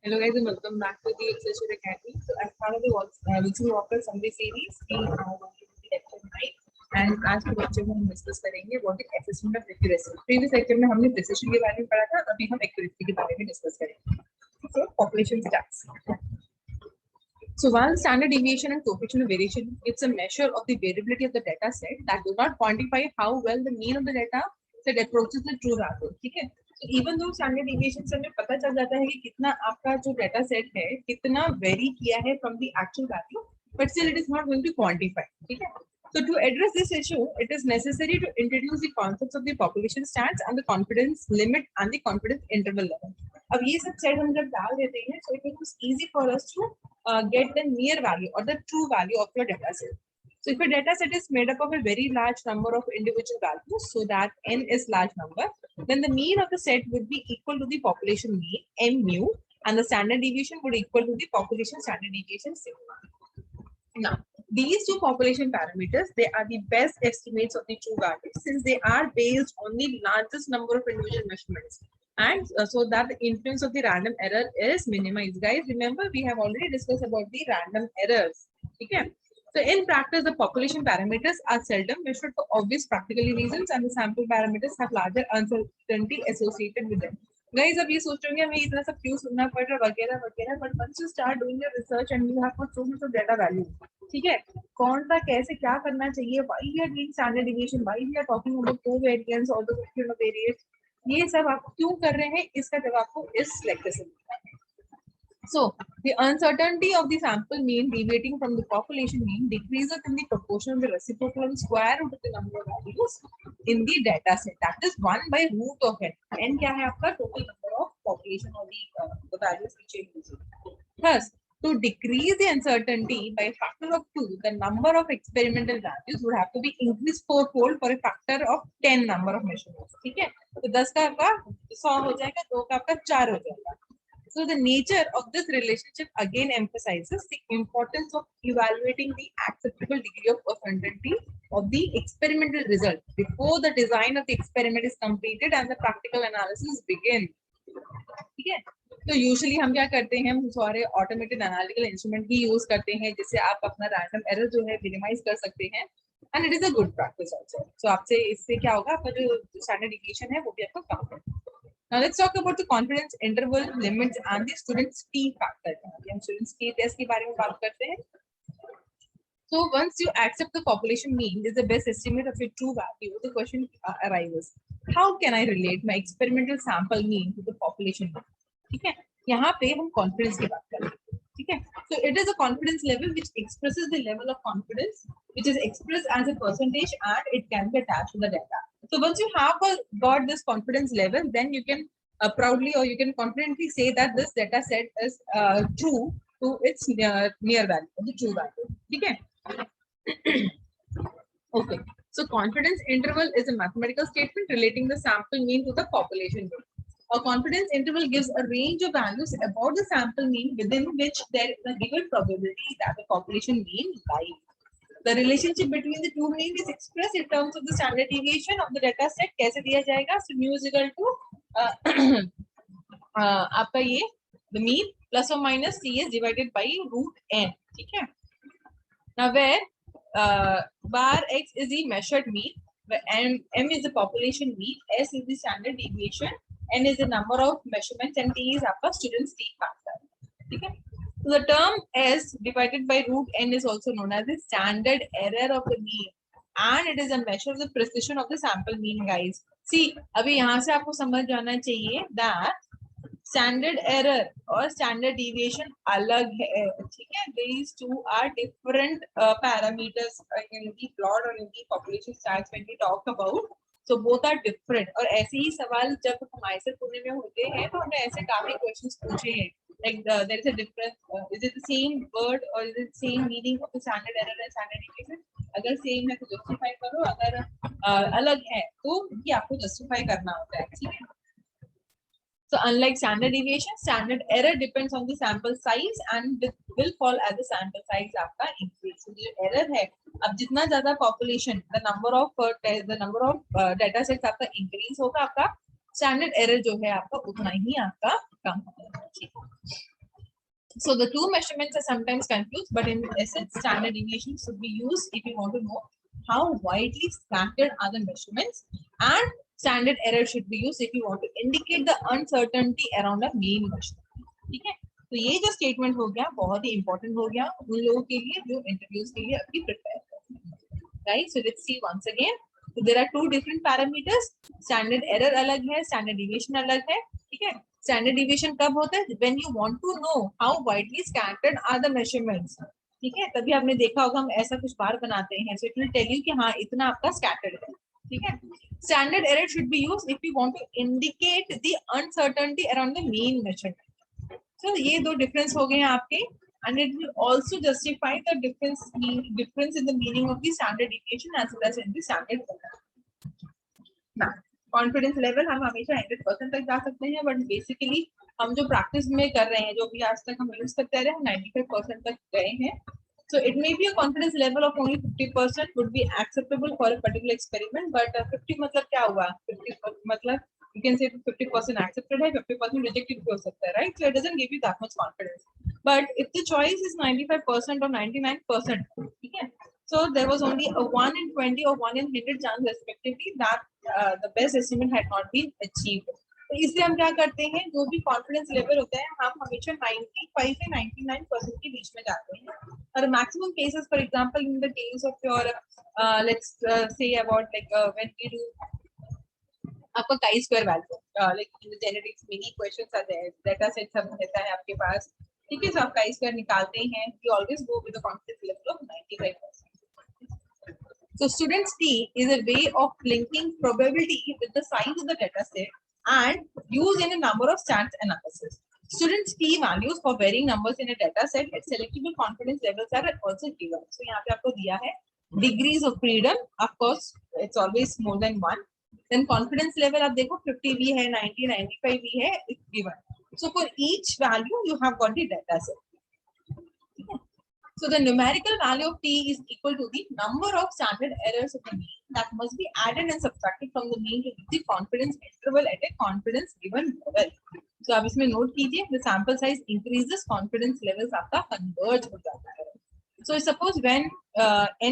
Hello guys and welcome back to the Excel Academy. So as part of the Wilson Walker Summary series, we are going to be lecture 9 and आज के lecture में हम discuss करेंगे what is assessment of accuracy. Previous lecture में हमने precision के बारे में पढ़ा था, अभी हम accuracy के बारे में डिस्कस करेंगे. So population stats. So while standard deviation and coefficient of variation, it's a measure of the variability of the data set that do not quantify how well the mean of the data set approaches the true value. ठीक है? Even though standard deviation से हमें पता चल जाता है कि कितना आपका जो डाटा सेट है कितना वेरी किया है from the actual value, but still it is not going to quantify. ठीक है, so to address this issue it is necessary to introduce the concepts of the population stats and the confidence limit and the confidence interval level. अब ये सब set हम जब डाल देते हैं so it becomes easy for us to get the near value or the true value of your data set. So if a data set is made up of a very large number of individual values, so that n is large number, then the mean of the set would be equal to the population mean, m mu, and the standard deviation would equal to the population standard deviation sigma. Now, these two population parameters, they are the best estimates of the true values since they are based on the largest number of individual measurements. And so that the influence of the random error is minimized. Guys, remember we have already discussed about the random errors. Okay? So in practice, the population parameters are seldom measured for obvious practical reasons, and the sample parameters have larger uncertainty associated with them. Guys, अब ये सोच रहे हैं हमें इतना सब क्यों सुनना पड़ रहा है वगैरह वगैरह, but once you start doing your research and you have got so much of data value, ठीक है, कौन सा कैसे क्या करना चाहिए, why we are doing standard deviation, why we are talking about covariance or the coefficient of variance, ये सब आप क्यों कर रहे हैं, इसका जवाब आपको इस लेक्चर से मिलता है. So, the uncertainty of the sample mean deviating from the population mean decreases in the proportion of the reciprocal and square root of the number of values in the data set. That is 1 by root of n. N क्या है आपका total number of population of the values which you use. Thus, to decrease the uncertainty by a factor of 2, the number of experimental values would have to be increased fourfold for a factor of 10 number of measurements. ठीक है, तो 10 का आपका 100 हो जाएगा, 2 का आपका 4 हो जाएगा. So the nature of this relationship again emphasizes the importance of evaluating the acceptable degree of certainty of the experimental result before the design of the experiment is completed and the practical analysis begins. ठीक है, तो usually हम क्या करते हैं, हम सारे automated analytical instrument ही use करते हैं जिससे आप अपना रैंडम एरर जो है मिनिमाइज कर सकते हैं, and it is a good practice also. So आपसे इससे क्या होगा, आपका जो स्टैंडर्ड डिविएशन है वो भी आपका कम होगा. Now let's talk about the confidence interval limits and the student's T factor. हम student's T test के बारे में बात करते हैं. So once you accept the population mean is the best estimate of your true value, the question arises: how can I relate my experimental sample mean to the population mean? ठीक है, यहाँ पे हम confidence की बात कर रहे हैं. ठीक है, so it is a confidence level which expresses the level of confidence which is expressed as a percentage and it can be attached to the data. So once you have got this confidence level, then you can proudly or you can confidently say that this data set is true to its near value, the true value. Okay. Okay. So confidence interval is a mathematical statement relating the sample mean to the population mean. A confidence interval gives a range of values about the sample mean within which there is a given probability that the population mean lies. The relationship between the two mean is expressed in terms of the standard deviation of the data set. कैसे दिया जाएगा? So mu is equal to आपका ये the mean plus or minus C is divided by root n. ठीक है? Now where bar x is the measured mean, where m is the population mean, s is the standard deviation, n is the number of measurements, and t is आपका student's T factor. ठीक है? So the term s divided by root n is also known as the standard error of the mean, and it is a measure of the precision of the sample mean. Guys, see, अभी यहाँ से आपको समझ जाना चाहिए that standard error और standard deviation अलग है. ठीक है, these two are different parameters in the plot or in the population stats when we talk about. So both are different. और ऐसे ही सवाल जब हमारे से पुणे में होते हैं तो हमने ऐसे काफी क्वेश्चंस पूछे हैं. Like there is a difference. Is it the same word or is it same meaning of the standard error and standard deviation? अगर सेम है तो जस्टिफाई करो, अगर अलग है तो ये आपको जस्टिफाई करना होता है. ठीक है. So unlike standard deviation, standard error depends on the sample size and will fall as the sample size आपका increase. So जो error है, अब जितना ज़्यादा population, the number of data sets आपका increase होगा, आपका standard error जो है आपका उतना ही आपका कम होगा. So the two measurements are sometimes confused, but in essence, standard deviation should be used if you want to know how widely scattered are the measurements, and standard error should be used if you want to indicate the uncertainty around a mean measurement. ठीक है, तो ये जो statement हो गया बहुत ही important हो गया उन लोगों के लिए जो इंटरव्यूज के लिए अभी प्रिपेयर कर रहे हैं, right. So let's see once again. So there are two different parameters. Standard error अलग है, standard deviation अलग है. ठीक है, standard deviation कब होता है? When you want to know how widely scattered are the measurements. ठीक है, तभी आपने देखा होगा हम ऐसा कुछ बार बनाते हैं. So it will tell you कि हाँ इतना आपका scattered है. ठीक है, standard error should be used if you want to indicate the uncertainty around the mean measurement. So ये दो difference हो गए हैं आपके. And it will also justify the difference in the meaning of the standard deviation as well as in the standard error. Now, confidence level हम हमेशा 100% तक जा सकते हैं, but basically हम जो practice में कर रहे हैं, जो भी आज तक हम use करते रहे, हम 95% तक गए हैं. So it may be a confidence level of only 50% would be acceptable for a particular experiment, but 50 मतलब क्या हुआ? 50 मतलब you can say 50% accepted है, 50% rejected भी हो सकता है, right? So it doesn't give you that much confidence. But if the choice is 95% or 99%, ठीक है, so there was only a 1 in 20 or 1 in 100 chance respectively that the best estimate had not been achieved. तो इसलिए हम क्या करते हैं, जो भी कॉन्फिडेंस लेवल होता है हम हमेशा 95 से 99% के बीच में जाते हैं. और maximum cases, for example in the case of your let's say about like when we do आपका chi-square value, like in the genetics many questions are there, data set सब रहता है आपके पास. ठीक है, सो आप chi-square निकालते हैं, you always go with the confidence level of 95%. So students T is a way of linking probability with the size of the data set and used in a number of stats analysis. Students T values for varying numbers in a data set at selectable confidence levels are also given. So यहाँ पे आपको दिया है degrees of freedom. Of course, it's always more than one. Then confidence level आप देखो 50 भी है, 90, 95 भी है, it's given. So for each value you have got the data set. So the numerical value of T is equal to the number of standard errors of the mean that must be added and subtracted from the mean to give the confidence interval at a confidence given level. So आप इसमें note कीजिए, the sample size increases, confidence levels आपका converge हो जाता है. So suppose when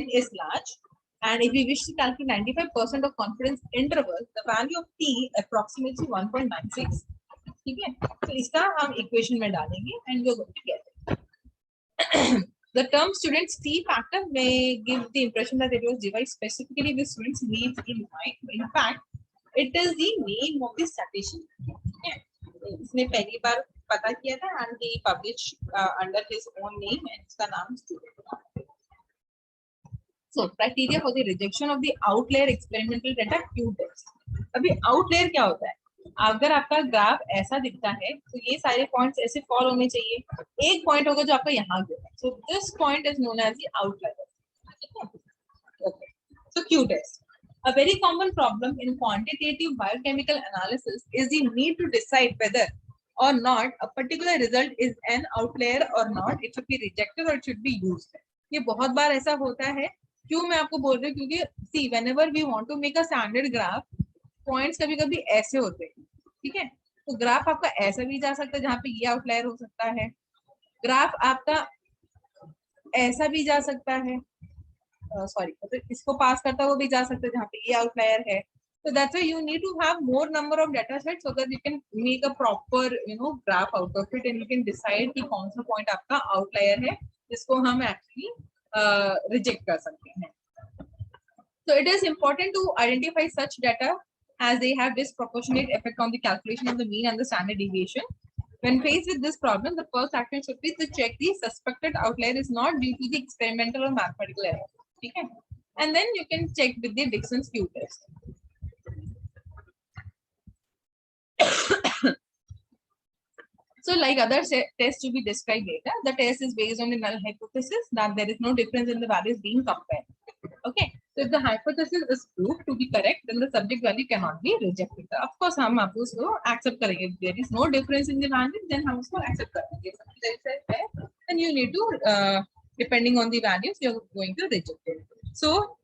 n is large and if we wish to calculate 95% of confidence interval, the value of T approximates 1.96. ठीक है, तो इसका हम equation में डालेंगे and we are going to get it. The term students T factor may give the impression that it was devised specifically with students' needs in mind. In fact, it is the name of the statistician. इसने पहली बार पता किया था and he published under his own name and इसका नाम student. So criteria for the rejection of the outlier experimental data Q test. अभी outlier क्या होता है? अगर आपका ग्राफ ऐसा दिखता है तो ये सारे पॉइंट्स ऐसे फॉल होने चाहिए, एक पॉइंट होगा जो आपका यहाँ गिरा. So this point is known as the outlier. Okay, so Q test. A very common problem in quantitative biochemical analysis is the need to decide whether or not a particular result is an outlier or not. It should be rejected or it should be used. ये बहुत बार ऐसा होता है. क्यों मैं आपको बोल रही हूँ, क्योंकि see whenever we want to make a standard graph, points कभी कभी ऐसे होते हैं. ठीक है, तो ग्राफ आपका ऐसा भी जा सकता है जहाँ पे ये आउटलायर हो सकता है, ग्राफ आपका ऐसा भी जा सकता है, सॉरी तो इसको पास करता हुआ भी जा सकता है जहाँ पे ये आउटलायर है. So that's why you need to have more number of data sets so that you can make a proper graph out of it and you can decide कि कौन सा पॉइंट आपका आउटलायर है जिसको हम एक्चुअली रिजेक्ट कर सकते हैं. So it is important to identify such data as they have disproportionate effect on the calculation of the mean and the standard deviation. When faced with this problem, the first action should be to check the suspected outlier is not due to the experimental or mathematical error. Okay? And then you can check with the Dixon's Q test. So like other tests to be described later, the test is based on the null hypothesis that there is no difference in the values being compared. Okay, so if the hypothesis is proved to be correct, then the subject value cannot be rejected. Of course, हम आप उसको accept करेंगे. If there is no difference in the value, then हम उसको accept करेंगे. Then you need to, depending on the values, you are going to reject it. So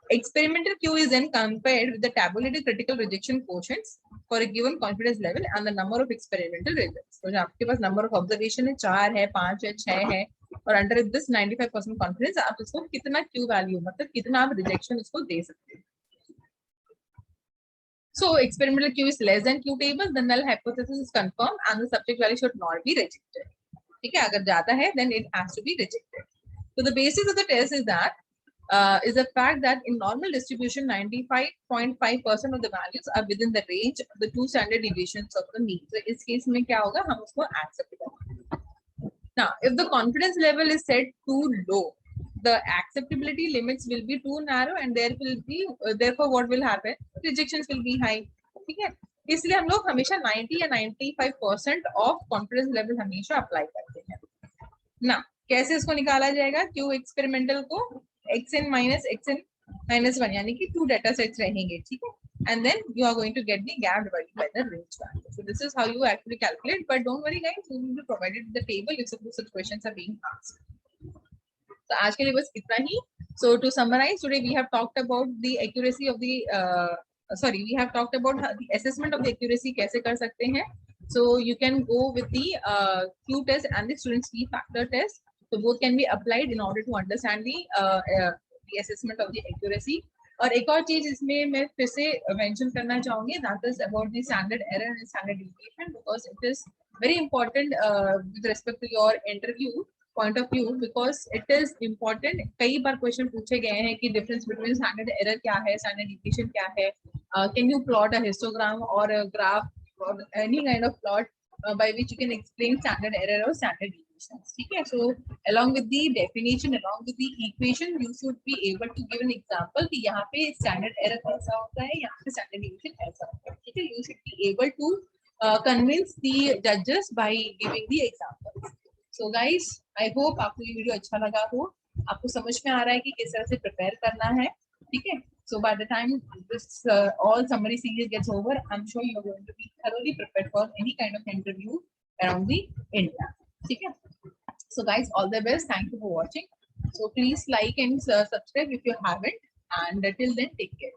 experimental Q is then compared with the tabulated critical rejection quotients for a given confidence level and the number of experimental results. तो आपके पास number of observation है 4 है 5 है 6 है और under this 95% confidence आप इसको कितना Q value मतलब कितना आप rejection इसको दे सकते हैं. So experimental Q is less than Q table, the null hypothesis is confirmed and the subject value should not be rejected. ठीक है, अगर ज्यादा है then it has to be rejected. So the basis of the test is that is the fact that in normal distribution 95.5% of the values are within the range of the two standard deviations of the mean. So इस case में क्या होगा, हम उसको accept करेंगे. Now if the confidence level is set too low, the acceptability limits will be too narrow and there will be therefore what will happen, rejections will be high. ठीक है, इसलिए हम लोग हमेशा 90 या 95% of confidence level हमेशा apply करते हैं. ना कैसे इसको निकाला जाएगा, क्यू एक्सपेरिमेंटल को xn minus xn minus 1 यानी कि 2 data sets रहेंगे. ठीक है, and then you are going to get the gap divided by the range value. So this is how you actually calculate, but don't worry guys, you will be provided the table if such questions are being asked. So आज के लिए बस इतना ही. So to summarize, today we have talked about the accuracy of the we have talked about the assessment of the accuracy कैसे कर सकते हैं. So you can go with the Q test and the student's key factor test. So both can be applied in order to understand the assessment of the accuracy. और एक और चीज इसमें मैं फिर से मेंशन करना चाहूंगी, that is about the standard error and standard deviation, because it is very important with respect to your interview point of view, because it is important. कई बार क्वेश्चन पूछे गए हैं कि डिफरेंस बिटवीन स्टैंडर्ड एरर क्या है, standard deviation क्या है, can you plot a histogram और a graph or any kind of plot by which you can explain standard error or standard deviation. ठीक है, so along with the definition, along with the equation, you should be able to give an example कि यहाँ पे standard error ऐसा होता है, यहाँ पे standard deviation ऐसा होता है. ठीक है, you should be able to convince the judges by giving the examples. So guys, I hope आपको ये वीडियो अच्छा लगा हो, आपको समझ में आ रहा है कि किस तरह से प्रिपेयर करना है. ठीक है, so by the time this all summary series gets over, I'm sure you're going to be thoroughly prepared for any kind of interview around the India. ठीक है, so guys, all the best. Thank you for watching. So please like and subscribe if you haven't, and till then, take care.